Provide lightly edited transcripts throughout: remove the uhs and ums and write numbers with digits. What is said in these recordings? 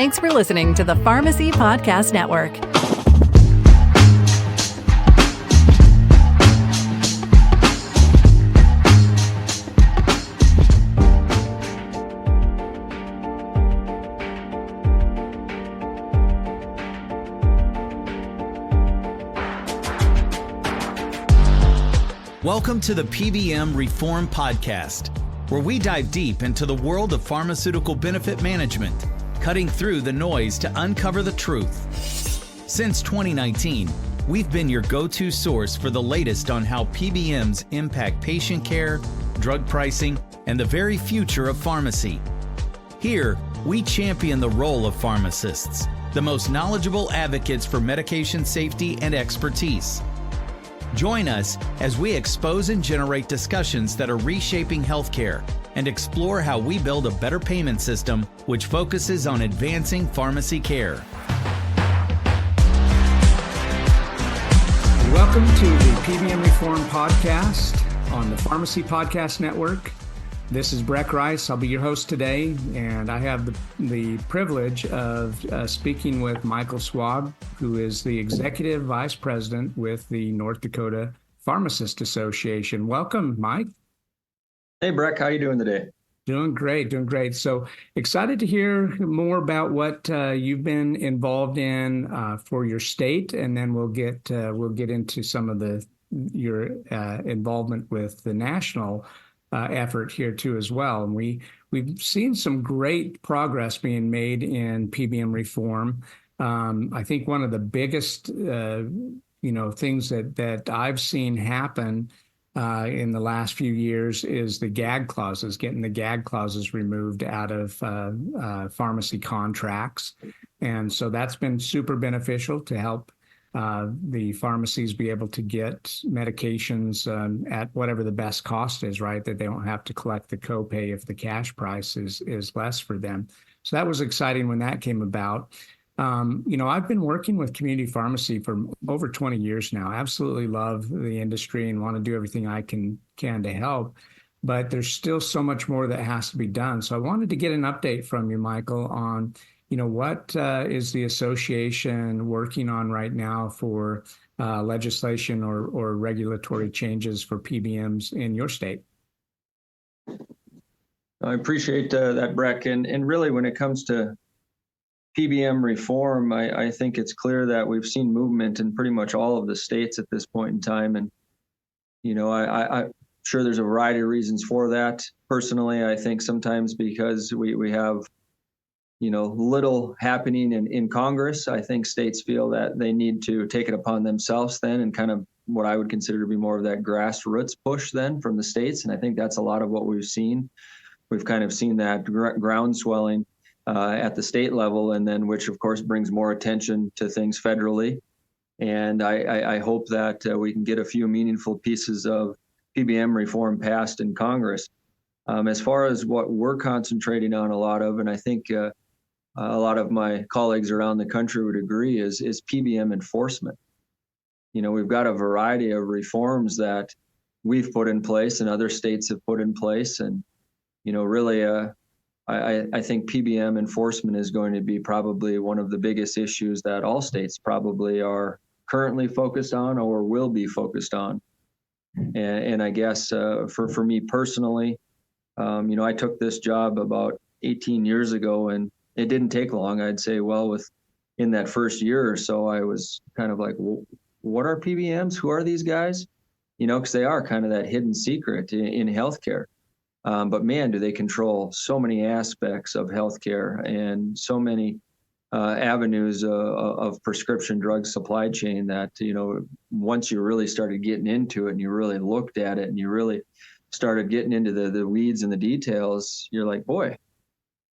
Thanks for listening to the Pharmacy Podcast Network. Welcome to the PBM Reform Podcast, where we dive deep into the world of pharmaceutical benefit management, cutting through the noise to uncover the truth. Since 2019, we've been your go-to source for the latest on how PBMs impact patient care, drug pricing, and the very future of pharmacy. Here, we champion the role of pharmacists, the most knowledgeable advocates for medication safety and expertise. Join us as we expose and generate discussions that are reshaping healthcare and explore how we build a better payment system which focuses on advancing pharmacy care. Welcome to the PBM Reform Podcast on the Pharmacy Podcast Network. This is Breck Rice. I'll be your host today, and I have the privilege of speaking with Michael Schwab, who is the Executive Vice President with the North Dakota Pharmacist Association. Welcome, Mike. Hey, Breck. How are you doing today? Doing great. So excited to hear more about what you've been involved in for your state, and then we'll get into some of your involvement with the national effort here too as well. And we've seen some great progress being made in PBM reform. I think one of the biggest things that I've seen happen in the last few years is the gag clauses, getting the gag clauses removed out of pharmacy contracts. And so that's been super beneficial to help the pharmacies be able to get medications at whatever the best cost is, right? That they don't have to collect the copay if the cash price is less for them. So that was exciting when that came about. I've been working with community pharmacy for over 20 years now. I absolutely love the industry and want to do everything I can to help. But there's still so much more that has to be done. So I wanted to get an update from you, Michael, on what is the association working on right now for legislation or regulatory changes for PBMs in your state? I appreciate that, Breck. And really, when it comes to PBM reform, I think it's clear that we've seen movement in pretty much all of the states at this point in time. And, I'm sure there's a variety of reasons for that. Personally, I think sometimes because we have little happening in Congress, I think states feel that they need to take it upon themselves then and kind of what I would consider to be more of that grassroots push then from the states. And I think that's a lot of what we've seen. We've kind of seen that ground swelling at the state level, and then which of course brings more attention to things federally. And I hope that we can get a few meaningful pieces of PBM reform passed in Congress. As far as what we're concentrating on a lot of, and I think a lot of my colleagues around the country would agree, is PBM enforcement. We've got a variety of reforms that we've put in place and other states have put in place. And, really, I think PBM enforcement is going to be probably one of the biggest issues that all states probably are currently focused on or will be focused on. And I guess for me personally, I took this job about 18 years ago, and it didn't take long. I'd say, in that first year or so, I was kind of like, well, what are PBMs? Who are these guys? Because they are kind of that hidden secret in healthcare. But man, do they control so many aspects of healthcare and so many avenues of prescription drug supply chain that, once you really started getting into it and you really looked at it and you really started getting into the weeds and the details, you're like, boy,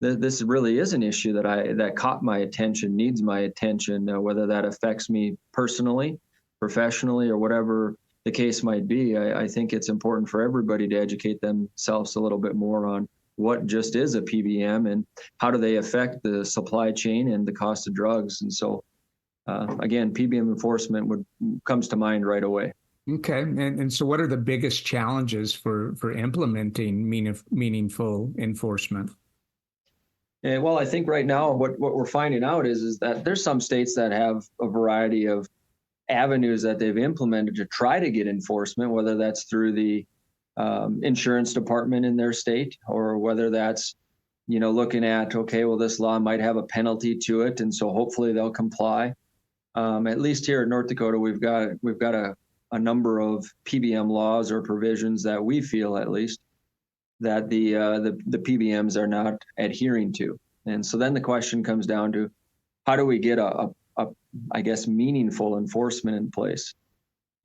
this really is an issue that caught my attention, needs my attention, whether that affects me personally, professionally, or whatever the case might be. I think it's important for everybody to educate themselves a little bit more on what just is a PBM and how do they affect the supply chain and the cost of drugs. And so, again, PBM enforcement comes to mind right away. Okay. And so what are the biggest challenges for implementing meaningful enforcement? Well, I think right now what we're finding out is that there's some states that have a variety of avenues that they've implemented to try to get enforcement, whether that's through the insurance department in their state, or whether that's, looking at, okay, well, this law might have a penalty to it, and so hopefully they'll comply. At least here in North Dakota, we've got a number of PBM laws or provisions that we feel, at least, that the PBMs are not adhering to. And so then the question comes down to, how do we get a I guess, meaningful enforcement in place?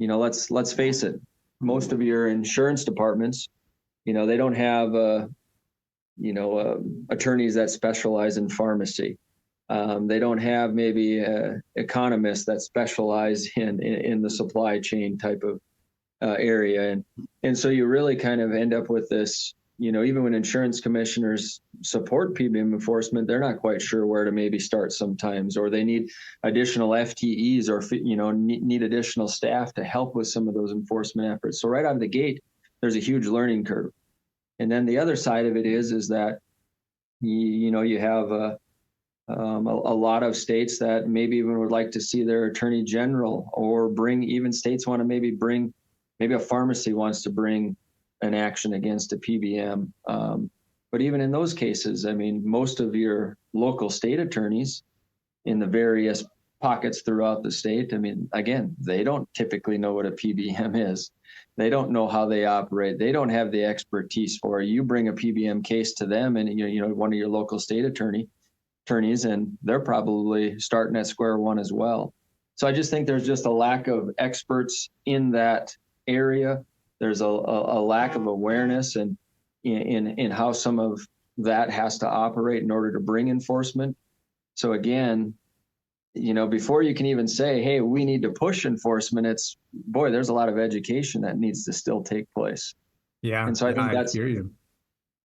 Let's face it, most of your insurance departments, they don't have attorneys that specialize in pharmacy. They don't have maybe economists that specialize in the supply chain type of area, and so you really kind of end up with this. Even when insurance commissioners support PBM enforcement, they're not quite sure where to maybe start sometimes, or they need additional FTEs, or need additional staff to help with some of those enforcement efforts. So right out of the gate, there's a huge learning curve. And then the other side of it is that you have a lot of states that maybe even would like to see their attorney general, or even states want to maybe a pharmacy wants to bring an action against a PBM. But even in those cases, I mean, most of your local state attorneys in the various pockets throughout the state, I mean, again, they don't typically know what a PBM is. They don't know how they operate. They don't have the expertise for it. You bring a PBM case to them, and one of your local state attorneys, and they're probably starting at square one as well. So I just think there's just a lack of experts in that area. There's a lack of awareness and in how some of that has to operate in order to bring enforcement. So again, before you can even say, hey, we need to push enforcement, there's a lot of education that needs to still take place. Yeah. And so I think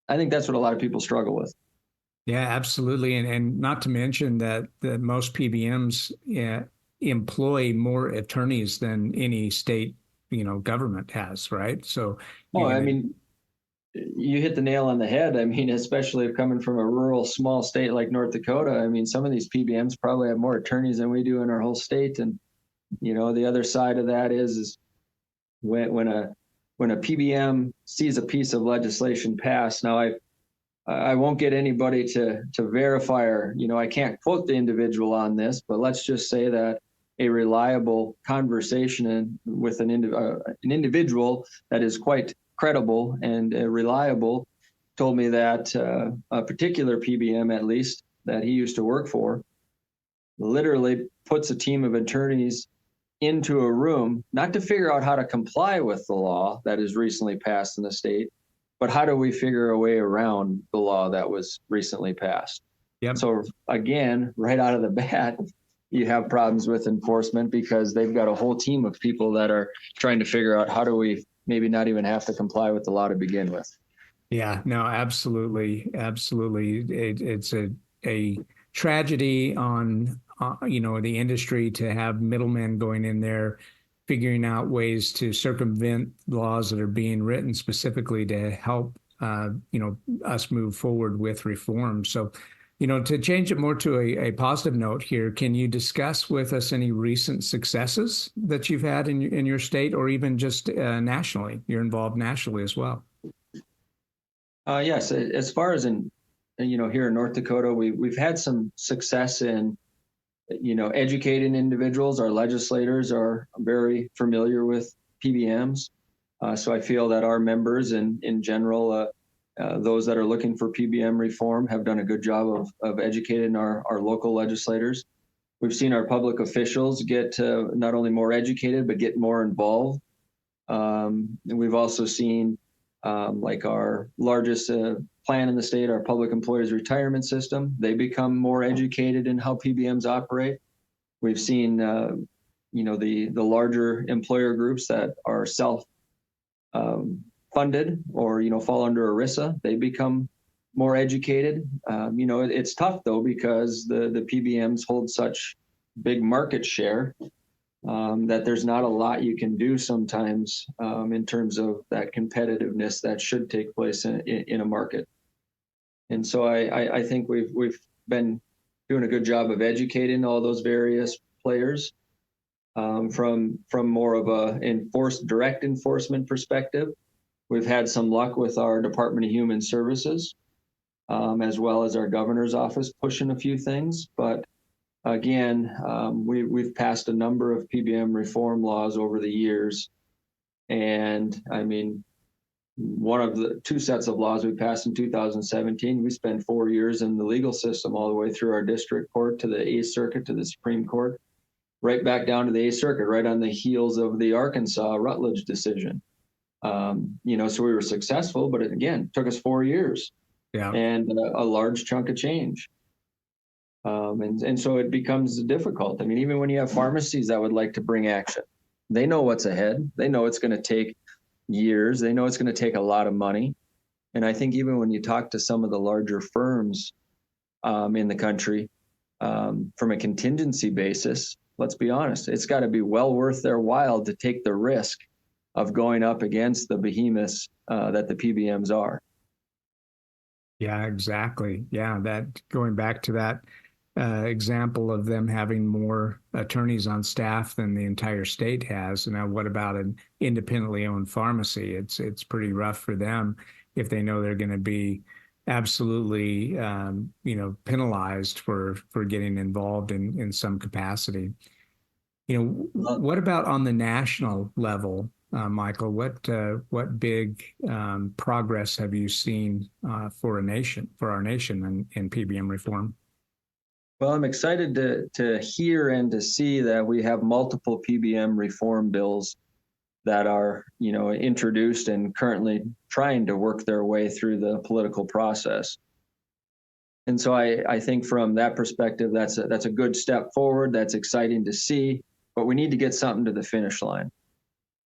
I think that's what a lot of people struggle with. Yeah, absolutely. And not to mention that most PBMs employ more attorneys than any state government has, right? So, I mean, you hit the nail on the head. I mean, especially coming from a rural, small state like North Dakota, I mean, some of these PBMs probably have more attorneys than we do in our whole state. And, the other side of that is when a PBM sees a piece of legislation pass. Now, I won't get anybody to verify, or, I can't quote the individual on this, but let's just say that a reliable conversation with an individual that is quite credible and reliable told me that a particular PBM, at least, that he used to work for, literally puts a team of attorneys into a room, not to figure out how to comply with the law that is recently passed in the state, but how do we figure a way around the law that was recently passed? Yep. So again, right out of the bat, you have problems with enforcement because they've got a whole team of people that are trying to figure out how do we maybe not even have to comply with the law to begin with. Yeah, no, absolutely. Absolutely. It's a tragedy on, the industry to have middlemen going in there, figuring out ways to circumvent laws that are being written specifically to help, us move forward with reform. So, to change it more to a positive note here, can you discuss with us any recent successes that you've had in your state, or even just nationally? You're involved nationally as well. Yes, as far as here in North Dakota, we've had some success in, educating individuals. Our legislators are very familiar with PBMs. So I feel that our members in general, those that are looking for PBM reform, have done a good job of educating our local legislators. We've seen our public officials get not only more educated, but get more involved. And we've also seen like our largest plan in the state, our public employees retirement system, they become more educated in how PBMs operate. We've seen, the larger employer groups that are self-funded or, fall under ERISA, they become more educated. It's tough though, because the PBMs hold such big market share that there's not a lot you can do sometimes in terms of that competitiveness that should take place in a market. And so I think we've been doing a good job of educating all those various players from more of a direct enforcement perspective. We've had some luck with our Department of Human Services, as well as our governor's office pushing a few things. But again, we've passed a number of PBM reform laws over the years. And I mean, one of the two sets of laws we passed in 2017, we spent 4 years in the legal system all the way through our district court to the 8th Circuit to the Supreme Court, right back down to the 8th Circuit, right on the heels of the Arkansas Rutledge decision. So we were successful, but it, again, took us 4 years and a large chunk of change. And so it becomes difficult. I mean, even when you have pharmacies that would like to bring action, they know what's ahead. They know it's going to take years. They know it's going to take a lot of money. And I think even when you talk to some of the larger firms in the country, from a contingency basis, let's be honest, it's got to be well worth their while to take the risk of going up against the behemoths that the PBMs are. Yeah, exactly. Yeah, that going back to that example of them having more attorneys on staff than the entire state has. Now, what about an independently owned pharmacy? It's pretty rough for them if they know they're going to be absolutely penalized for getting involved in some capacity. What about on the national level, Michael? What big progress have you seen for our nation in PBM reform? Well, I'm excited to hear and to see that we have multiple PBM reform bills that are, introduced and currently trying to work their way through the political process. And so I think from that perspective, that's a good step forward. That's exciting to see, but we need to get something to the finish line.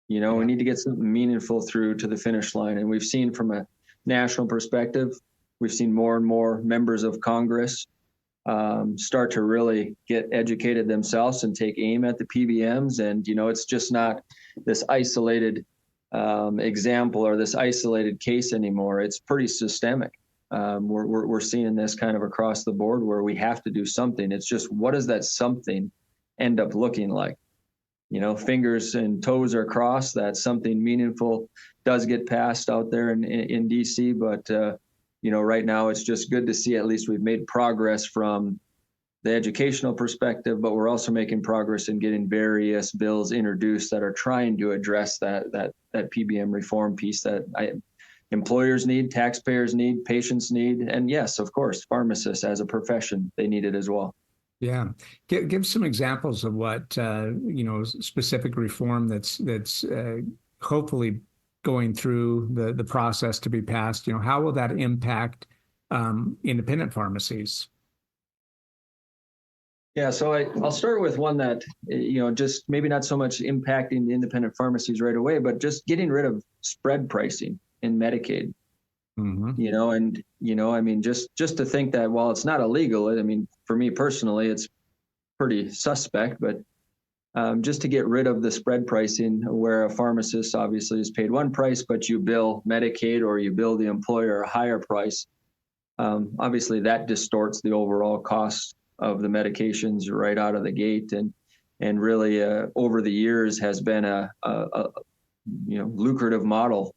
We need to get something meaningful through to the finish line. And we've seen from a national perspective, we've seen more and more members of Congress start to really get educated themselves and take aim at the PBMs. And, it's just not this isolated example or this isolated case anymore. It's pretty systemic. We're seeing this kind of across the board where we have to do something. It's just, what does that something end up looking like? Fingers and toes are crossed that something meaningful does get passed out there in DC, but right now it's just good to see at least we've made progress from the educational perspective, but we're also making progress in getting various bills introduced that are trying to address that PBM reform piece that employers need, taxpayers need, patients need, and yes, of course, pharmacists as a profession, they need it as well. Yeah, give some examples of what specific reform that's hopefully going through the process to be passed. How will that impact independent pharmacies? Yeah, so I'll start with one that, just maybe not so much impacting the independent pharmacies right away, but just getting rid of spread pricing in Medicaid. Mm-hmm. Just to think that while it's not illegal, for me personally, it's pretty suspect, but just to get rid of the spread pricing where a pharmacist obviously is paid one price, but you bill Medicaid or you bill the employer a higher price. Obviously that distorts the overall cost of the medications right out of the gate, and really over the years has been a lucrative model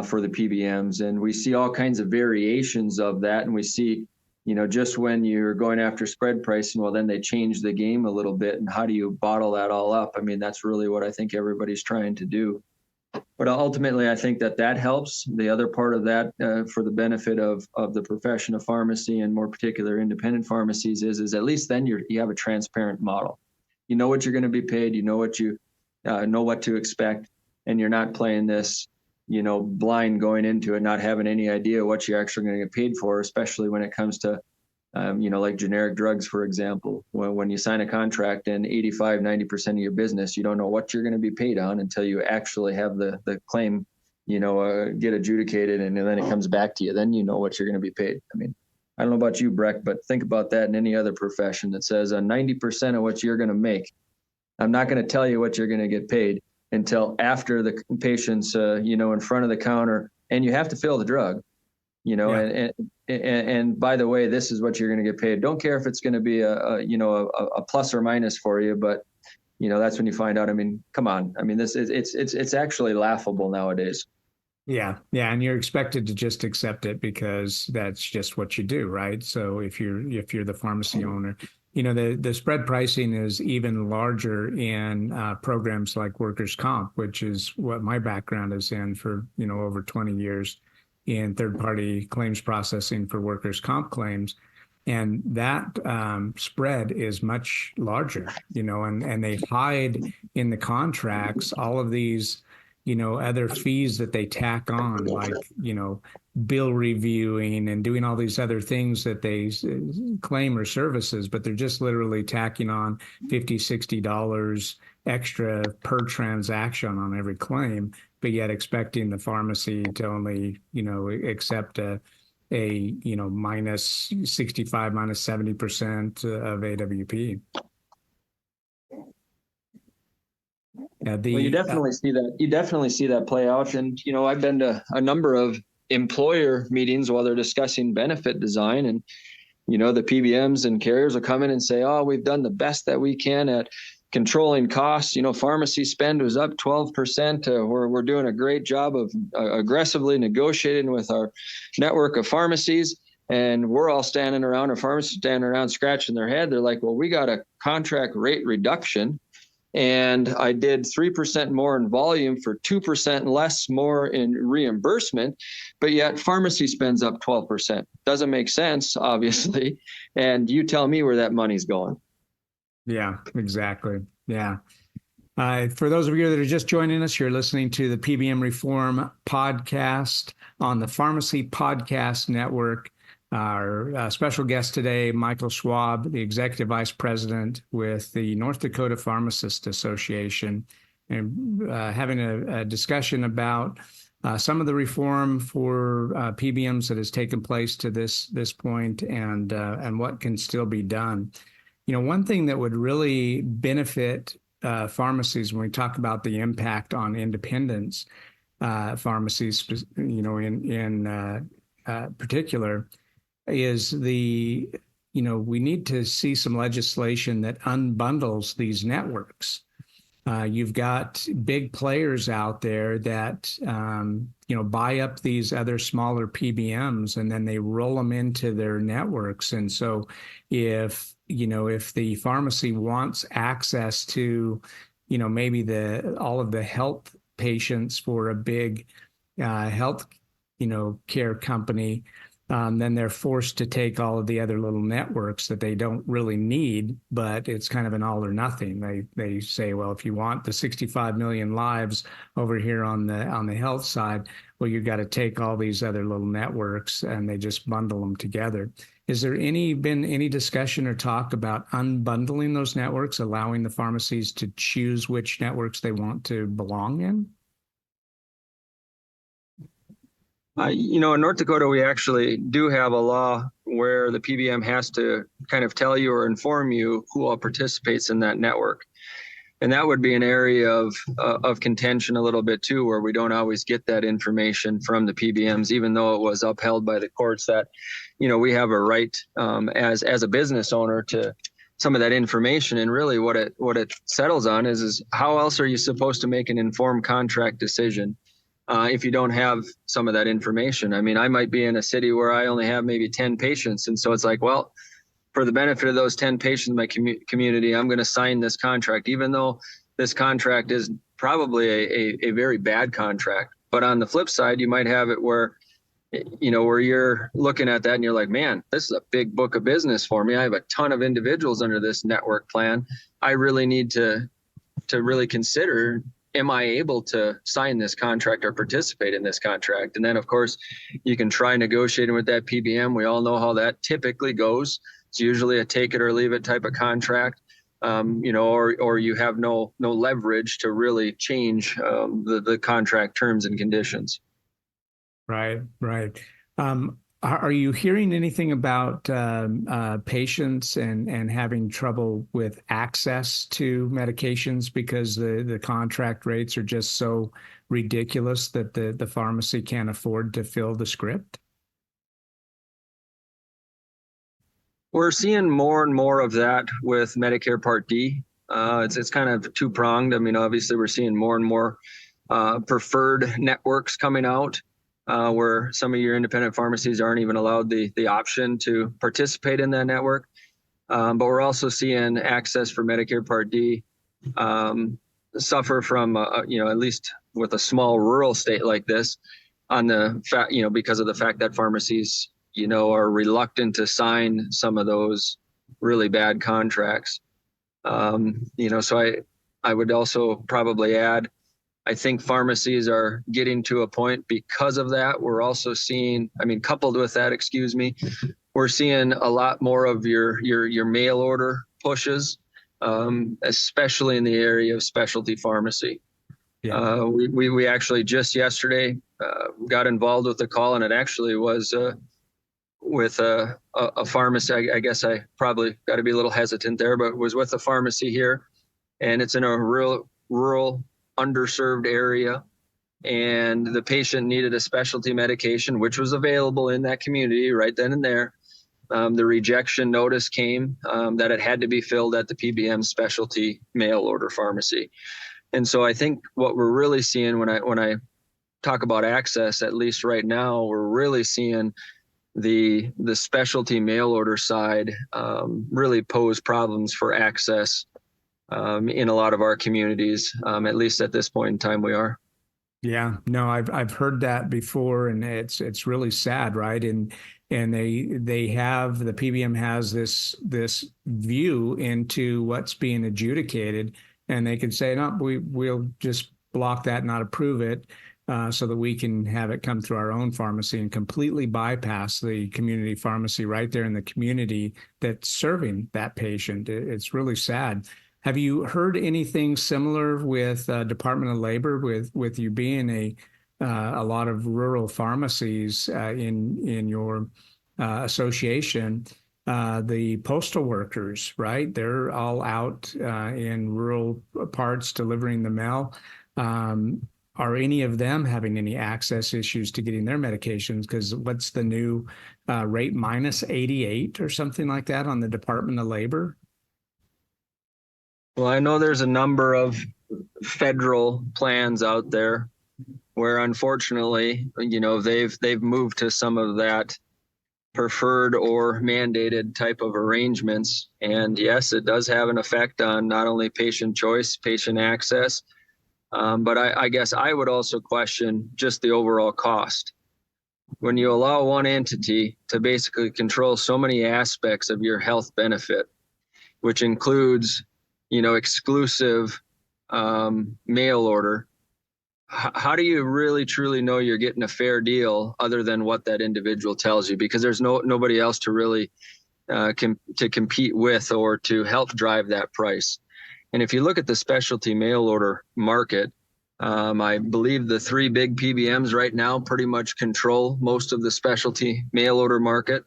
for the PBMs. And we see all kinds of variations of that, and we see just when you're going after spread pricing, well, then they change the game a little bit. And how do you bottle that all up? That's really what I think everybody's trying to do. But ultimately, I think that helps. The other part of that, for the benefit of the profession of pharmacy and more particular independent pharmacies, is at least then you have a transparent model. You know what you're going to be paid. You know what to expect, and you're not playing this blind going into it, not having any idea what you're actually going to get paid for, especially when it comes to, like generic drugs, for example. When you sign a contract and 85-90% of your business, you don't know what you're going to be paid on until you actually have the claim, get adjudicated, and then it comes back to you. Then you know what you're going to be paid. I don't know about you, Breck, but think about that in any other profession that says 90% of what you're going to make. I'm not going to tell you what you're going to get paid until after the patient's, in front of the counter, and you have to fill the drug. Yeah. And by the way, this is what you're going to get paid. Don't care if it's going to be a plus or minus for you, but that's when you find out. I mean, come on. I mean, it's actually laughable nowadays. Yeah, yeah, and you're expected to just accept it because that's just what you do, right? So if you're the pharmacy owner, the spread pricing is even larger in programs like workers' comp, which is what my background is in for over 20 years in third-party claims processing for workers' comp claims. And that spread is much larger, and they hide in the contracts all of these, other fees that they tack on, like, bill reviewing and doing all these other things that they claim are services, but they're just literally tacking on $50, $60 extra per transaction on every claim, but yet expecting the pharmacy to only, accept minus 65, minus 70% of AWP. Well, you definitely see that. You definitely see that play out. And, I've been to a number of employer meetings while they're discussing benefit design, and, the PBMs and carriers will come in and say, oh, we've done the best that we can at controlling costs. Pharmacy spend was up 12%. We're doing a great job of aggressively negotiating with our network of pharmacies. And we're all standing around, our pharmacists standing around scratching their head. They're like, well, we got a contract rate reduction, and I did 3% more in volume for 2% less more in reimbursement, but yet pharmacy spends up 12%. Doesn't make sense, obviously. And you tell me where that money's going. Yeah, exactly. Yeah. For those of you that are just joining us, you're listening to the PBM Reform podcast on the Pharmacy Podcast Network. Our special guest today, Michael Schwab, the Executive Vice President with the North Dakota Pharmacist Association, and having a discussion about some of the reform for PBMs that has taken place to this point, and what can still be done. One thing that would really benefit pharmacies when we talk about the impact on independence pharmacies, in particular, is we need to see some legislation that unbundles these networks. You've got big players out there that, buy up these other smaller PBMs, and then they roll them into their networks. And so if the pharmacy wants access to, maybe all of the health patients for a big health, care company, then they're forced to take all of the other little networks that they don't really need, but it's kind of an all or nothing. They say, well, if you want the 65 million lives over here on the health side, well, you've got to take all these other little networks, and they just bundle them together. Is there been any discussion or talk about unbundling those networks, allowing the pharmacies to choose which networks they want to belong in? In North Dakota, we actually do have a law where the PBM has to kind of tell you or inform you who all participates in that network. And that would be an area of contention a little bit too, where we don't always get that information from the PBMs, even though it was upheld by the courts that, we have a right as a business owner to some of that information. And really what it settles on is how else are you supposed to make an informed contract decision if you don't have some of that information? I mean, I might be in a city where I only have maybe 10 patients. And so it's like, well, for the benefit of those 10 patients in my community, I'm going to sign this contract, even though this contract is probably a very bad contract. But on the flip side, you might have it where, where you're looking at that and you're like, man, this is a big book of business for me. I have a ton of individuals under this network plan. I really need to really consider, am I able to sign this contract or participate in this contract? And then, of course, you can try negotiating with that PBM. We all know how that typically goes. It's usually a take it or leave it type of contract, or you have no leverage to really change the contract terms and conditions. Right. Are you hearing anything about patients and having trouble with access to medications because the contract rates are just so ridiculous that the pharmacy can't afford to fill the script? We're seeing more and more of that with Medicare Part D. It's kind of two-pronged. I mean, obviously, we're seeing more and more preferred networks coming out, where some of your independent pharmacies aren't even allowed the option to participate in that network. But we're also seeing access for Medicare Part D suffer from, at least with a small rural state like this, on the fact, because of the fact that pharmacies, are reluctant to sign some of those really bad contracts. So I would also probably add, I think pharmacies are getting to a point because of that. We're also seeing, coupled with that, we're seeing a lot more of your mail order pushes, especially in the area of specialty pharmacy. Yeah. We actually just yesterday got involved with a call, and it actually was with a pharmacy. I guess I probably got to be a little hesitant there, but it was with a pharmacy here, and it's in a rural, underserved area. And the patient needed a specialty medication, which was available in that community right then and there. The rejection notice came that it had to be filled at the PBM specialty mail order pharmacy. And so I think what we're really seeing when I talk about access, at least right now, we're really seeing the specialty mail order side really pose problems for access in a lot of our communities. At least at this point in time, we are. Yeah, no, I've heard that before, and it's really sad, right? And they have, the PBM has this view into what's being adjudicated, and they can say, no, we'll just block that, not approve it, so that we can have it come through our own pharmacy and completely bypass the community pharmacy right there in the community that's serving that patient. It's really sad. Have you heard anything similar with Department of Labor, with you being a lot of rural pharmacies in your association? The postal workers, right? They're all out in rural parts delivering the mail. Are any of them having any access issues to getting their medications? Because what's the new rate, minus 88 or something like that on the Department of Labor? Well, I know there's a number of federal plans out there where, unfortunately, they've moved to some of that preferred or mandated type of arrangements. And yes, it does have an effect on not only patient choice, patient access, but I guess I would also question just the overall cost. When you allow one entity to basically control so many aspects of your health benefit, which includes, exclusive mail order, how do you really truly know you're getting a fair deal other than what that individual tells you? Because there's nobody else to really to compete with or to help drive that price. And if you look at the specialty mail order market, I believe the three big PBMs right now pretty much control most of the specialty mail order market.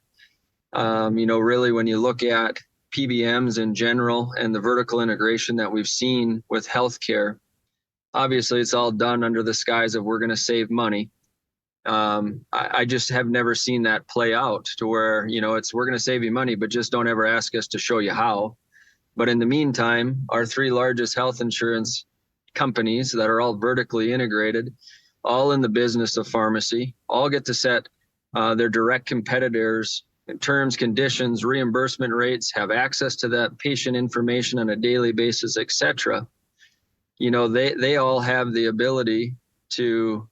Really, when you look at PBMs in general and the vertical integration that we've seen with healthcare, obviously it's all done under the skies of we're going to save money. I just have never seen that play out to where, it's we're going to save you money, but just don't ever ask us to show you how. But in the meantime, our three largest health insurance companies that are all vertically integrated, all in the business of pharmacy, all get to set their direct competitors' terms, conditions, reimbursement rates, have access to that patient information on a daily basis, et cetera. They all have the ability to,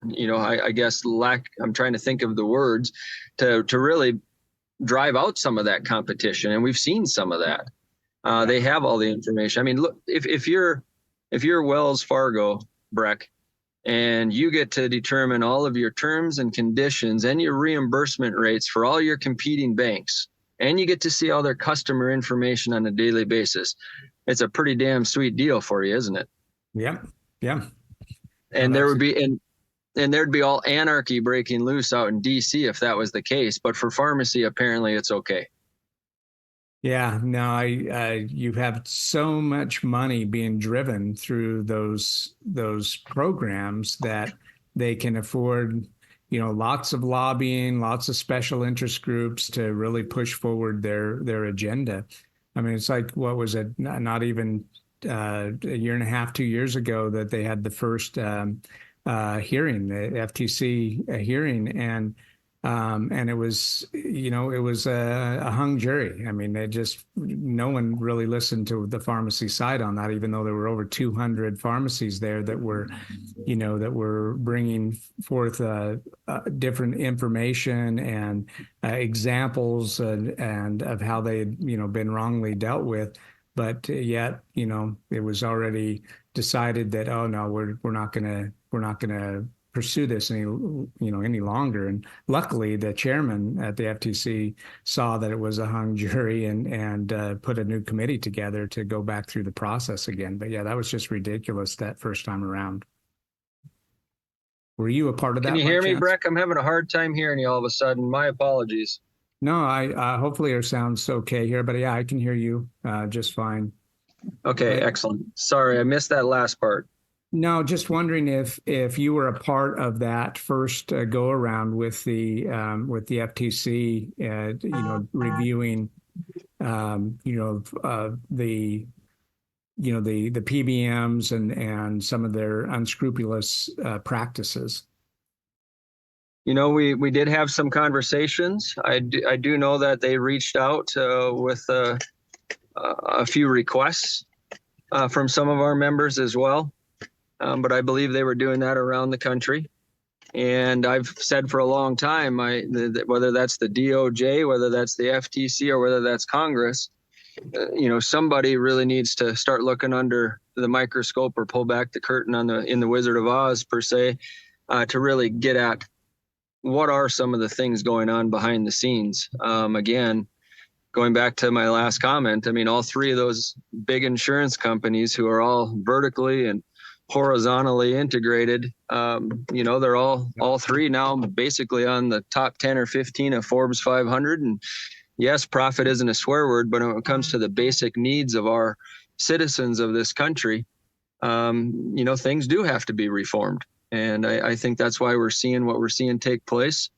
I guess I'm trying to think of the words to really drive out some of that competition. And we've seen some of that. They have all the information. I mean, look, if you're Wells Fargo, Breck, and you get to determine all of your terms and conditions and your reimbursement rates for all your competing banks, and you get to see all their customer information on a daily basis, it's a pretty damn sweet deal for you, isn't it? Yeah. Yeah. And there would be, and there'd be all anarchy breaking loose out in DC if that was the case. But for pharmacy, apparently it's okay. Yeah, no, you have so much money being driven through those programs that they can afford, lots of lobbying, lots of special interest groups to really push forward their agenda. I mean, it's like, what was it? Not even a year and a half, 2 years ago that they had the first hearing, the FTC hearing, and it was, it was a hung jury. I mean, no one really listened to the pharmacy side on that, even though there were over 200 pharmacies there that were bringing forth different information and examples and of how they had, been wrongly dealt with. But yet, it was already decided that, oh no, we're not gonna pursue this any longer. And luckily, the chairman at the FTC saw that it was a hung jury and put a new committee together to go back through the process again. But yeah, that was just ridiculous that first time around. Were you a part of that? Can you hear me, Breck? I'm having a hard time hearing you all of a sudden. My apologies. No, I hopefully it sounds okay here, but yeah, I can hear you just fine. Okay, excellent. Sorry, I missed that last part. No, just wondering if you were a part of that first go around with the FTC, reviewing, the PBMs and some of their unscrupulous practices. We did have some conversations. I do know that they reached out with a few requests from some of our members as well. But I believe they were doing that around the country. And I've said for a long time, whether that's the DOJ, whether that's the FTC, or whether that's Congress, somebody really needs to start looking under the microscope or pull back the curtain in the Wizard of Oz, per se, to really get at what are some of the things going on behind the scenes. Again, going back to my last comment, I mean, all three of those big insurance companies who are all vertically and horizontally integrated, they're all three now basically on the top 10 or 15 of Forbes 500. And yes, profit isn't a swear word, but when it comes to the basic needs of our citizens of this country, things do have to be reformed. And I think that's why we're seeing what we're seeing take place.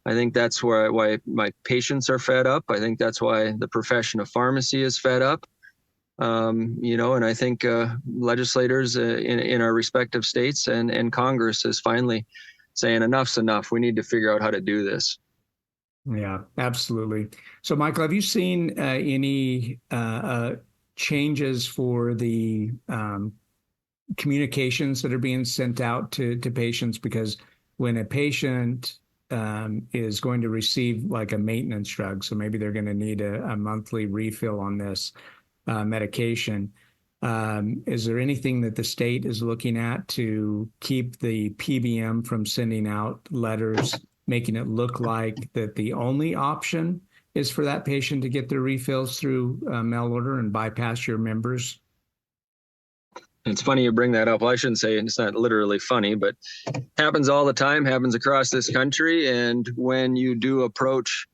I think that's why my patients are fed up. I think that's why the profession of pharmacy is fed up. And I think legislators in our respective states and Congress is finally saying enough's enough. We need to figure out how to do this. Yeah, absolutely. So, Michael, have you seen any changes for the communications that are being sent out to patients? Because when a patient is going to receive like a maintenance drug, so maybe they're going to need a monthly refill on this medication, is there anything that the state is looking at to keep the PBM from sending out letters, making it look like that the only option is for that patient to get their refills through mail order and bypass your members? It's funny you bring that up. Well, I shouldn't say it's not literally funny, but happens all the time, happens across this country. And when you do approach,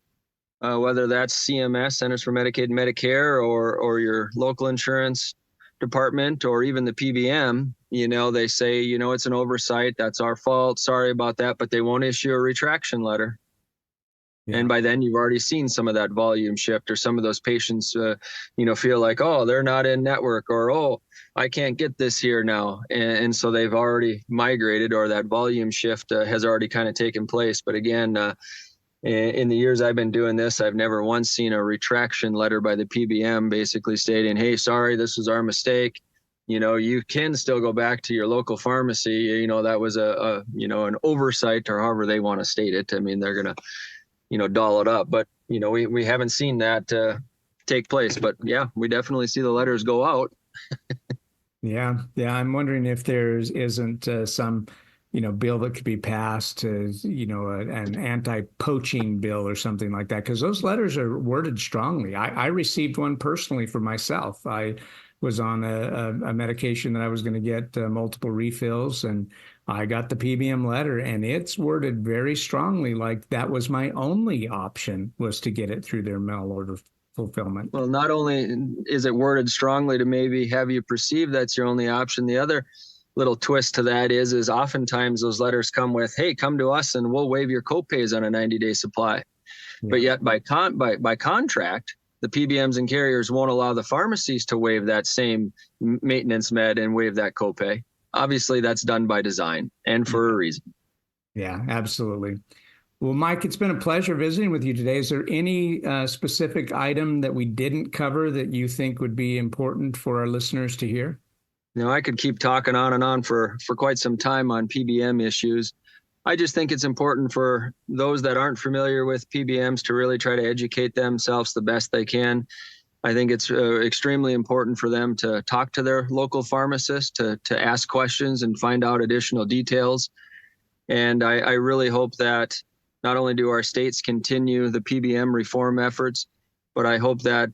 whether that's CMS, Centers for Medicaid and Medicare, or your local insurance department, or even the PBM, they say, it's an oversight. That's our fault. Sorry about that. But they won't issue a retraction letter. Yeah. And by then you've already seen some of that volume shift, or some of those patients, feel like, oh, they're not in network, or, oh, I can't get this here now. And so they've already migrated, or that volume shift has already kind of taken place. But again, in the years I've been doing this, I've never once seen a retraction letter by the PBM basically stating, hey, sorry, this was our mistake. You can still go back to your local pharmacy. That was an oversight, or however they want to state it. I mean, they're going to, doll it up. But, we haven't seen that take place. But yeah, we definitely see the letters go out. Yeah. I'm wondering if there isn't some bill that could be passed to, an anti-poaching bill or something like that, because those letters are worded strongly. I received one personally for myself. I was on a medication that I was going to get multiple refills, and I got the PBM letter, and it's worded very strongly, like that was my only option, was to get it through their mail order fulfillment. Well, not only is it worded strongly to maybe have you perceive that's your only option, the other little twist to that is oftentimes those letters come with, hey, come to us and we'll waive your copays on a 90-day supply. Yeah. But yet by contract, the PBMs and carriers won't allow the pharmacies to waive that same maintenance med and waive that copay. Obviously, that's done by design and for a reason. Yeah, absolutely. Well, Mike, it's been a pleasure visiting with you today. Is there any specific item that we didn't cover that you think would be important for our listeners to hear? I could keep talking on and on for quite some time on PBM issues. I just think it's important for those that aren't familiar with PBMs to really try to educate themselves the best they can. I think it's extremely important for them to talk to their local pharmacist, to ask questions and find out additional details. And I really hope that not only do our states continue the PBM reform efforts, but I hope that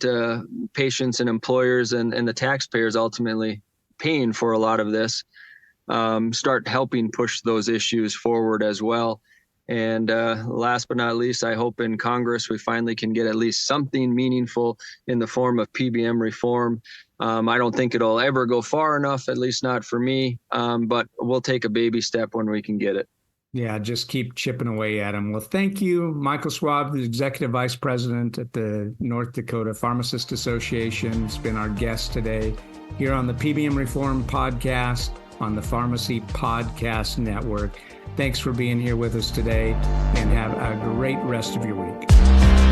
patients and employers and the taxpayers ultimately paying for a lot of this start helping push those issues forward as well. And last but not least, I hope in Congress we finally can get at least something meaningful in the form of PBM reform. I don't think it'll ever go far enough, at least not for me, but we'll take a baby step when we can get it. Yeah, just keep chipping away at them. Well, thank you, Michael Schwab, the Executive Vice President at the North Dakota Pharmacist Association. Has been our guest today here on the PBM Reform Podcast on the Pharmacy Podcast Network. Thanks for being here with us today, and have a great rest of your week.